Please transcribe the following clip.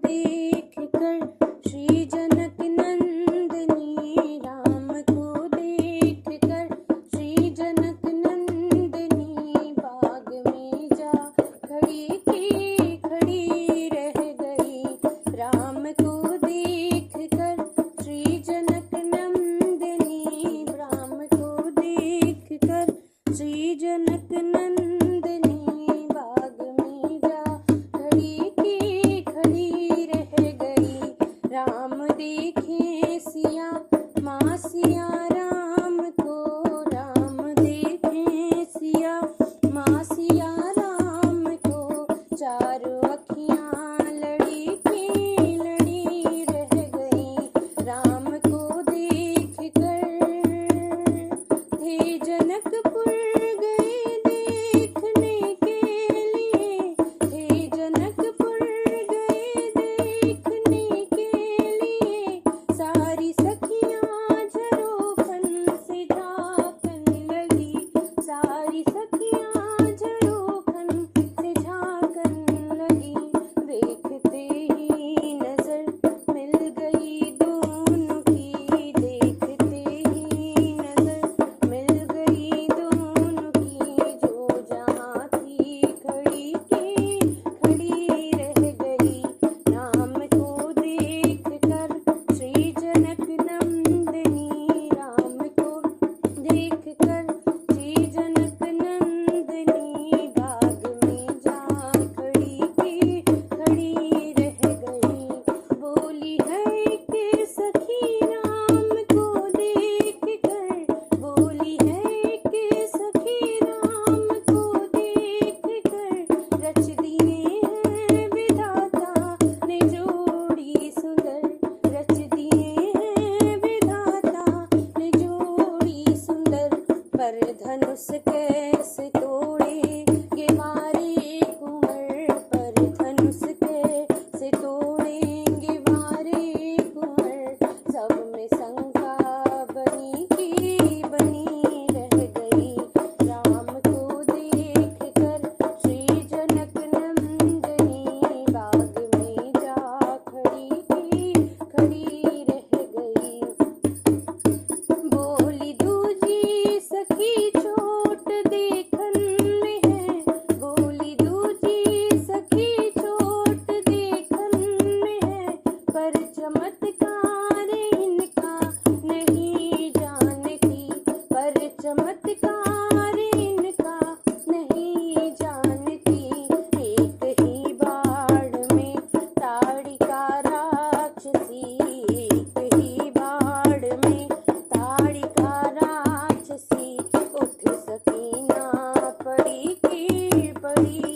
देख कर श्री जनक नंदनी, राम को देख कर श्री जनक नंदनी, बाग में जा खड़ी की खड़ी रह गई। राम को देख कर श्री जनक नंदनी, राम को देख कर श्री जनक नंदनी, बाग में जा खड़ी की खड़ी रह गई। राम देखे सिया माँ सिया राम को, राम देखे सिया माँ सिया राम को, चारों अखियाँ लड़ी की लड़ी रह गई। राम को देख कर थे जनकपुर गए देखने के लिए, थे जनकपुर गए देखने के लिए, सारी सखियाँ झरोखन से झाँकन लगी, सारी सखियाँ झरोखन से झाँकन लगी। देखते ही नजर मिल गई दोनों की, देखते ही नजर मिल गई दोनों की, जो जहाँ थी खड़ी की खड़ी रह गई। राम को देख कर श्री जनक नंदनी, राम को देख कर श्री जनक नंदनी, बाग में जा खड़ी की खड़ी रह गई। बोली है कि सखी राम को देख कर, बोली है कि सखी राम को देख कर, रच दिए हैं विधाता ने जोड़ी सुंदर, रच दिए हैं विधाता ने जोड़ी सुंदर। पर धनुष कैसे तोड़ेंगे मारे कुंवर, पर धनुष कैसे तोड़ेंगे मारे कुंवर, सब में शंका बनी की बनी रह गई। राम को देख कर श्री जनक नंदनी, बाग में जा खड़ी की खड़ी रह गई। बोली दूजी सखी चोट देखन में है, बोली दूजी सखी चोट देखन में है, पर चमत्कार इनका नहीं जानती, पर चमत्कार इनका नहीं जानती। एक ही बाढ़ में ताड़िका राक्षसी, एक ही बाढ़ में ताड़िका राक्षसी, उठ सकी ना पड़ी की पड़ी